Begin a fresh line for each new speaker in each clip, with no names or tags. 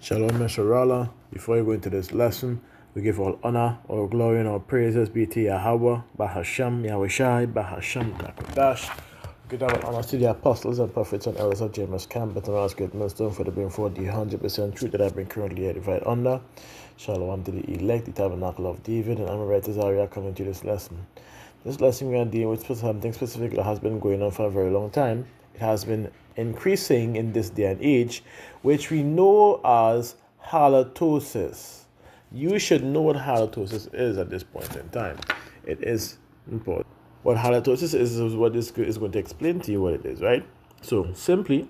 Shalom, Mesharala. Before we go into this lesson, we give all honor, all glory, and all praises be to Yahweh, Bahasham, Yahweh Shai, Bahasham, Nakodash. We give all honor to the apostles and prophets and elders of James Camp, but ask great millstone for the being for the 100% truth that I've been currently edified under. Shalom to the elect, the tabernacle of David, and I'm a writer Zaria coming to this lesson. This lesson we are dealing with something specific that has been going on for a very long time. It has been increasing in this day and age, which we know as halitosis. You should know what halitosis is at this point in time. It is important. What halitosis is what is going to explain to you what it is, right? So simply,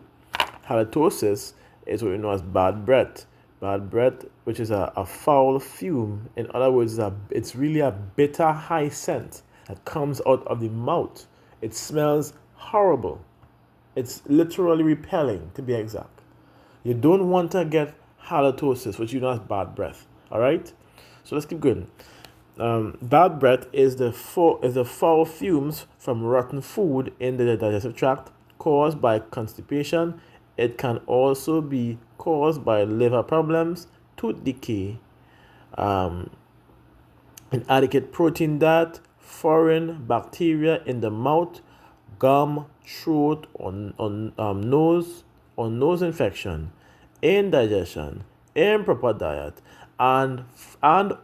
halitosis is what we know as bad breath. Bad breath, which is a foul fume. In other words, it's really a bitter high scent that comes out of the mouth. It smells horrible. It's literally repelling, to be exact. You don't want to get halitosis, which you know as bad breath. All right? So let's keep going. Bad breath is the foul fumes from rotten food in the digestive tract caused by constipation. It can also be caused by liver problems, tooth decay, inadequate protein diet, foreign bacteria in the mouth, gum, throat, or nose infection, indigestion, improper diet, and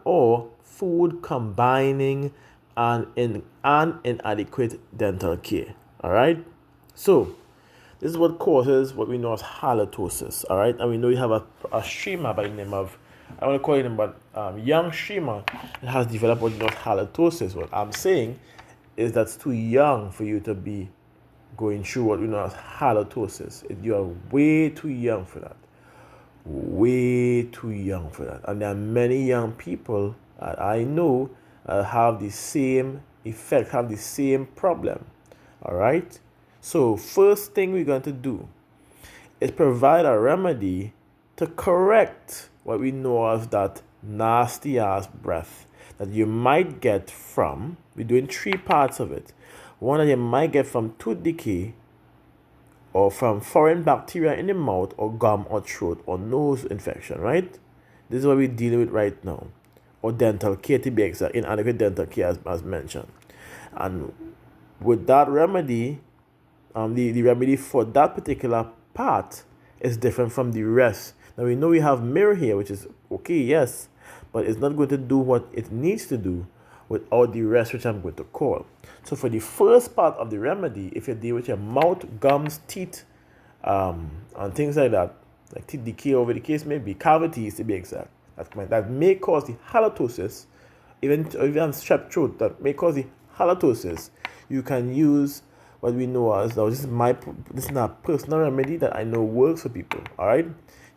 or food combining and inadequate dental care. All right. So this is what causes what we know as halitosis. All right, and we know you have a streamer by the name of, I want to call him, but young streamer that has developed what we know as halitosis. What I'm saying is that's too young for you to be going through what we know as halitosis. You are way too young for that. Way too young for that. And there are many young people that I know have the same effect, have the same problem. All right. So first thing we're going to do is provide a remedy to correct what we know as that nasty ass breath that you might get from, we're doing three parts of it. One that you might get from tooth decay, or from foreign bacteria in the mouth, or gum, or throat, or nose infection, right? This is what we're dealing with right now. Or dental care, to be exact, inadequate dental care as mentioned. And with that remedy, the remedy for that particular part is different from the rest. Now we know we have mirror here, which is okay, yes, but it's not going to do what it needs to do without the rest, which I'm going to call. So for the first part of the remedy, if you deal with your mouth, gums, teeth, and things like that, like teeth decay, over the case may be, cavities to be exact, that may cause the halitosis, even strep throat, that may cause the halitosis, you can use what we know as, now this is not a personal remedy that I know works for people. All right,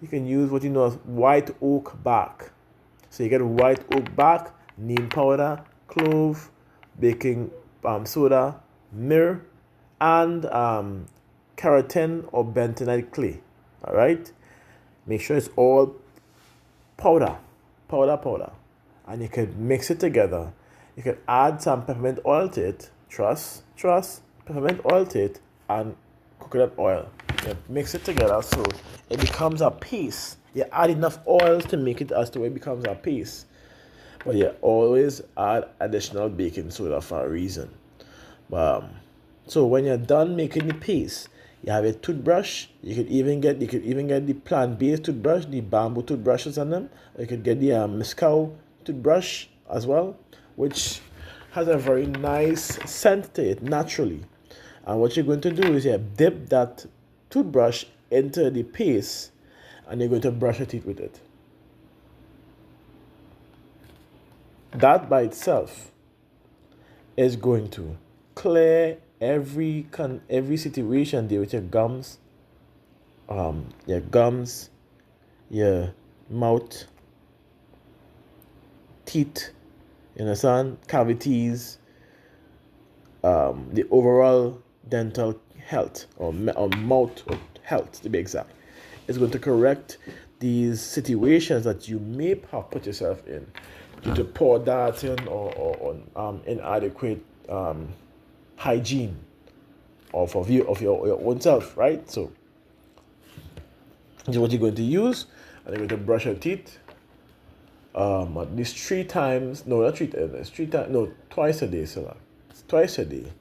you can use what you know as white oak bark. So you get white oak bark, neem powder, clove, baking soda, myrrh, and keratin or bentonite clay. All right, make sure it's all powder, and you can mix it together. You can add some peppermint oil to it. Trust, peppermint oil to it, and coconut oil. You mix it together so it becomes a paste. You add enough oil to make it as to where it becomes a paste. But you always add additional baking soda for a reason. So when you're done making the paste, you have a toothbrush. You could even get the plant-based toothbrush, the bamboo toothbrushes on them. You could get the mescal toothbrush as well, which has a very nice scent to it naturally. And what you're going to do is you dip that toothbrush into the paste, and you're going to brush your teeth with it. That by itself is going to clear every situation there with your gums, your mouth, teeth, you understand, cavities, the overall dental health or mouth health to be exact. It's going to correct these situations that you may have put yourself in due to poor dieting or inadequate hygiene of your own self, right? So This is what you're going to use, and you're going to brush your teeth at least 3 times. No, not 3 times. It's 3 times. No, twice a day, so twice a day.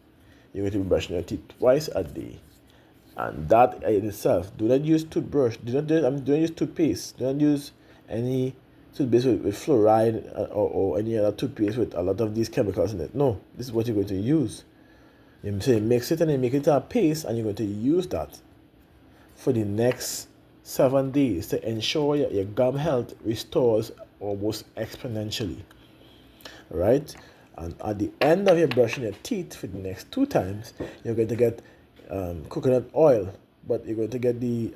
You're going to be brushing your teeth twice a day, and that in itself. Do not use toothbrush. Don't use toothpaste. Do not use any toothpaste with fluoride or any other toothpaste with a lot of these chemicals in it. No, this is what you're going to use. You say mix it and you make it a paste, and you're going to use that for the next 7 days to ensure your gum health restores almost exponentially. Right? And at the end of your brushing your teeth for the next 2 times, you're going to get coconut oil, but you're going to get you're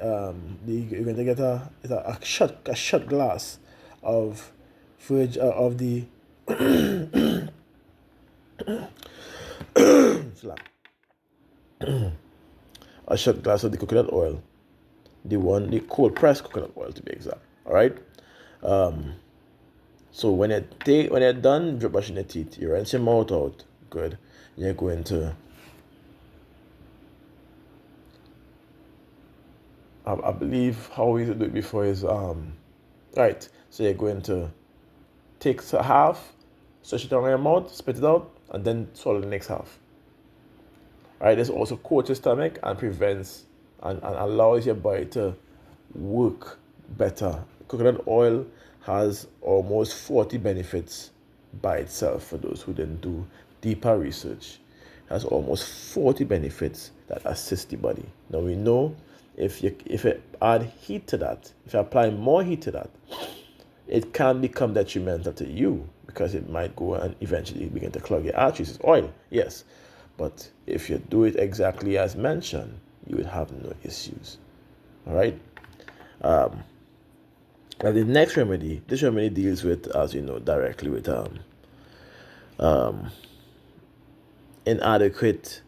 going to get a shot glass of of the a shot glass of the coconut oil, the cold pressed coconut oil to be exact. All right. So when you're done brushing your teeth, you rinse your mouth out. Good. You're going to I believe how we used to do it before is right. So you're going to take half, stretch it around your mouth, spit it out, and then swallow the next half. Right. This also coats your stomach and prevents and allows your body to work better. Coconut oil has almost 40 benefits by itself. For those who didn't do deeper research, it has almost 40 benefits that assist the body. Now we know if you add heat to that, if you apply more heat to that, it can become detrimental to you because it might go and eventually begin to clog your arteries. It's oil, yes, but if you do it exactly as mentioned, you would have no issues. All right. Now the next remedy, this remedy deals with, as you know, directly with inadequate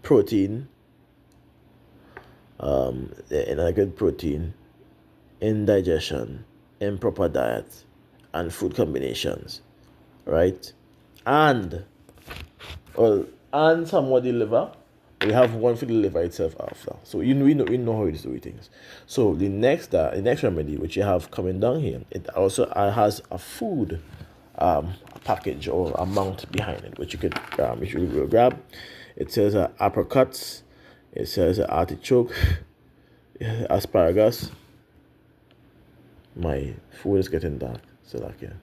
protein, inadequate protein, indigestion, improper diet, and food combinations, right? And somewhat the liver. We have one for the liver itself after. So we know how it is doing things. So the next remedy which you have coming down here, it also has a food package or amount behind it, which you will grab. It says apricots, it says artichoke, asparagus. My food is getting dark, so like yeah.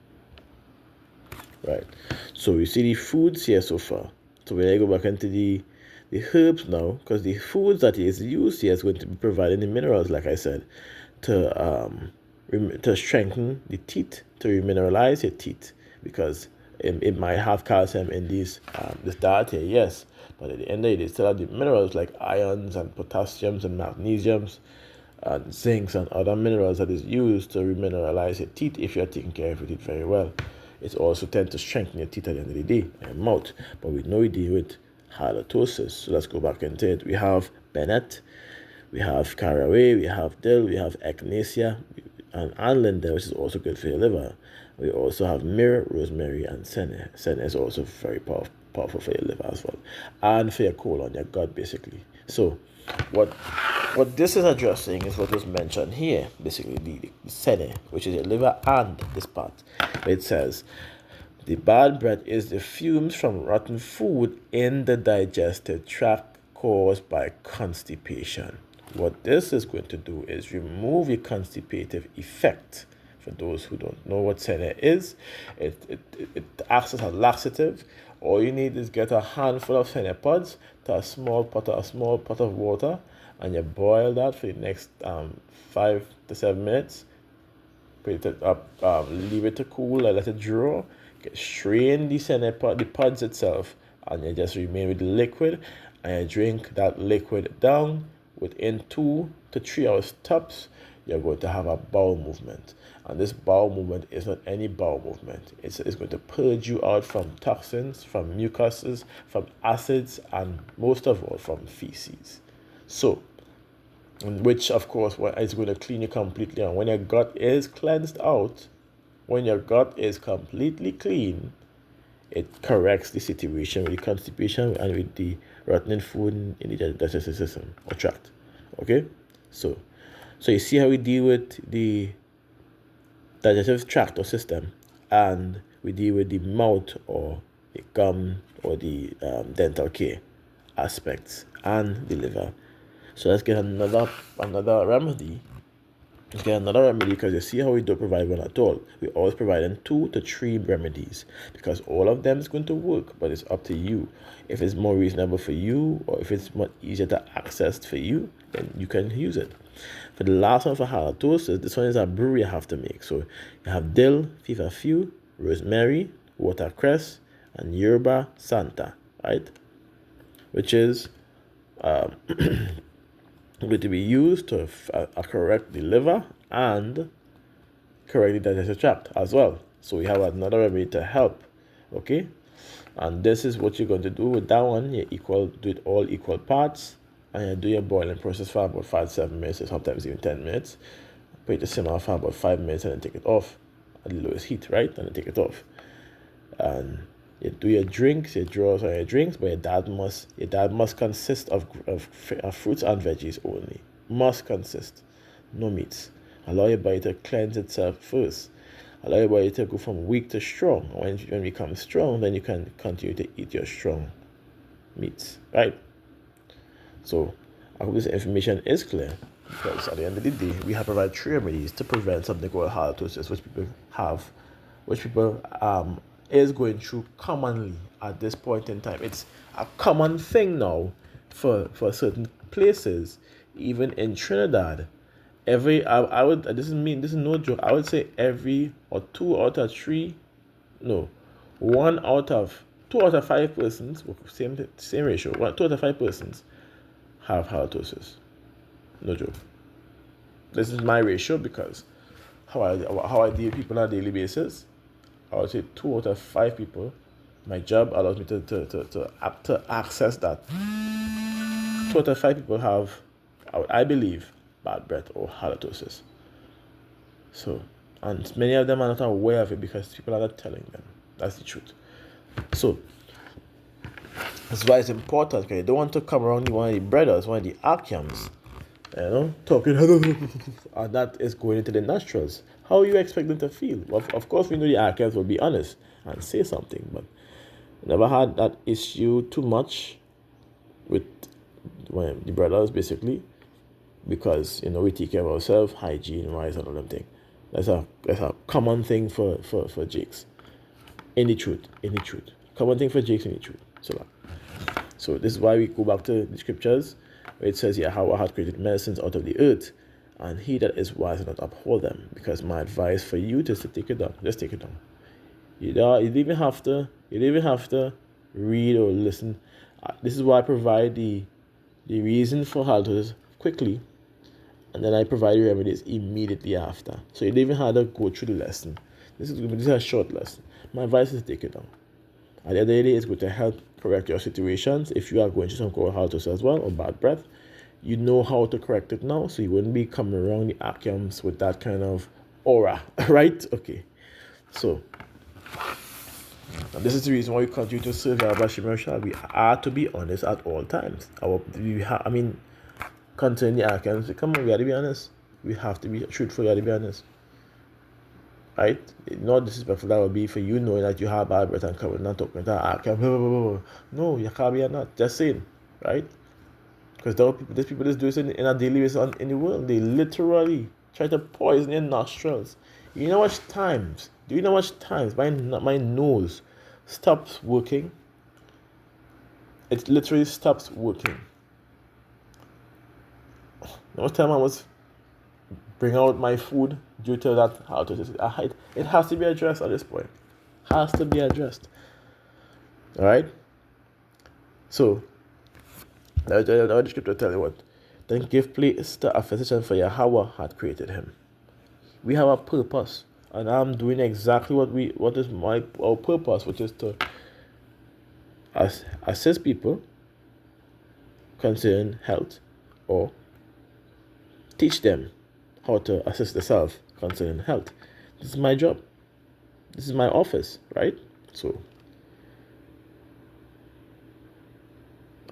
Right. So we see the foods here so far. So when I go back into the herbs now, because the foods that is used here is going to be providing the minerals, like I said, to strengthen the teeth, to remineralize your teeth, because it might have calcium in this diet here, yes, but at the end of the day, still have the minerals like irons and potassiums and magnesiums and zincs and other minerals that is used to remineralize your teeth if you're taking care of your teeth very well. It also tends to strengthen your teeth at the end of the day and your mouth, but we know we deal with halitosis. So let's go back into it. We have Bennett, we have caraway, we have dill, we have echinacea, and linden, which is also good for your liver. We also have myrrh, rosemary, and sinneth. Sinneth is also very powerful for your liver as well, and for your colon, your gut, basically. So what this is addressing is what was mentioned here, basically the sinneth, which is your liver and this part. It says, the bad breath is the fumes from rotten food in the digestive tract caused by constipation. What this is going to do is remove your constipative effect. For those who don't know what sinneth is, it acts as a laxative. All you need is get a handful of sinneth pods to a small pot of water, and you boil that for the next 5 to 7 minutes. Put it up, leave it to cool, and let it draw. Strain the pods itself, and you just remain with the liquid, and you drink that liquid down. Within 2 to 3 hours tops, you're going to have a bowel movement, and this bowel movement is not any bowel movement. It's going to purge you out from toxins, from mucuses, from acids, and most of all from feces. So, which of course is going to clean you completely. And when your gut is cleansed out, when your gut is completely clean, it corrects the situation with the constipation and with the rotting food in the digestive system or tract. Okay, so you see how we deal with the digestive tract or system, and we deal with the mouth or the gum or the dental care aspects and the liver. So let's get another remedy. Let's get another remedy, because you see how we don't provide one at all. We always provide 2 to 3 remedies, because all of them is going to work, but it's up to you. If it's more reasonable for you, or if it's much easier to access for you, then you can use it. For the last one, for halitosis, this one is a brew you have to make. So you have dill, feverfew, rosemary, watercress, and yerba santa, right? Which is going to be used to correct the liver and correct the digestive tract as well. So we have another remedy to help. Okay, and this is what you're going to do with that one. You do it all equal parts, and you do your boiling process for about 5 to 7 minutes, or sometimes even 10 minutes. Put it to simmer for about 5 minutes, and then take it off at the lowest heat, right? And then take it off. And you do your drinks, your draws on your drinks, but your diet must consist of fruits and veggies only. Must consist. No meats. Allow your body to cleanse itself first. Allow your body to go from weak to strong. When you become strong, then you can continue to eat your strong meats, right? So I hope this information is clear, because at the end of the day, we have provided 3 remedies to prevent something called halitosis, which people is going through commonly at this point in time. It's a common thing now for certain places, even in Trinidad. This is no joke. I would say every or 2 out of 3, no, 2 out of 5 persons, same ratio, 2 out of 5 persons have halitosis. No joke. This is my ratio, because how I deal with people on a daily basis. I would say 2 out of 5 people, my job allows me to access that. 2 out of 5 people have, I believe, bad breath or halitosis. So, and many of them are not aware of it, because people are not telling them. That's the truth. So that's why it's important, because you don't want to come around one of the brothers, one of the archiums, talking, and that is going into the nostrils. How you expect them to feel? Of course, we know the archives will be honest and say something, but never had that issue too much with the brothers, basically, because we take care of ourselves, hygiene wise, and all them things. That's a common thing for Jakes. In the truth, common thing for Jakes in the truth. So this is why we go back to the scriptures, where it says, Yahweh hath created medicines out of the earth, and he that is wise will not uphold them. Because my advice for you is to take it down. Just take it down. You don't even have to read or listen. This is why I provide the reason for halitosis quickly, and then I provide the remedies immediately after. So you don't even have to go through the lesson. This is a short lesson. My advice is to take it down. At the end of the day, it's going to help correct your situations. If you are going through some kind of halitosis as well, or bad breath, you know how to correct it now, so you wouldn't be coming around the Akiams with that kind of aura, right? Okay. So, this is the reason why we continue to serve Yahweh Shemashah. We are to be honest at all times. Concerning the Akiams, come on, we got to be honest. We have to be truthful, we got to be honest. Right? Not disrespectful that would be for you knowing that you have bad breath and coming and talking that Akiam. No, you can't be not. Just saying, right? Because there's people that do this in a daily basis in the world. They literally try to poison your nostrils. Do you know how much times my nose stops working? It literally stops working. No time I was bring out my food due to that halitosis. It has to be addressed at this point. Has to be addressed. Alright? So, now the scripture tell you what. Then give place to a physician, for Yahweh had created him. We have a purpose, and I'm doing exactly what is our purpose, which is to assist people concerning health, or teach them how to assist themselves concerning health. This is my job. This is my office, right? So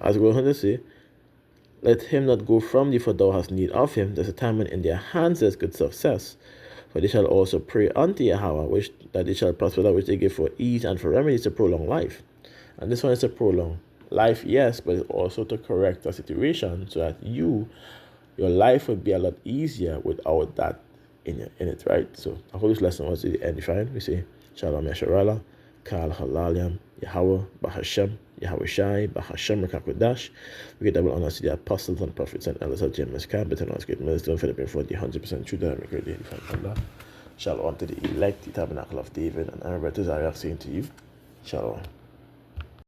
As it goes on to say, let him not go from thee, for thou hast need of him. There's a time when in their hands there's good success. For they shall also pray unto Yahweh, which that they shall prosper that which they give for ease and for remedies to prolong life. And this one is to prolong life, yes, but it's also to correct the situation so that your life would be a lot easier without that in it, right? So I hope this lesson was the end fine. We say Shalom Yasharala, Kal Halaliam, Yahweh, Bahashem, Yahweh Shai, Bahashem Rakakodash. We get double honors to the apostles and prophets and elders of James Camp, but announced great wisdom for the 100% true dynamic the 85 Shalom to the elect, the tabernacle of David, and Arabic to Zariah saying to you, Shalom.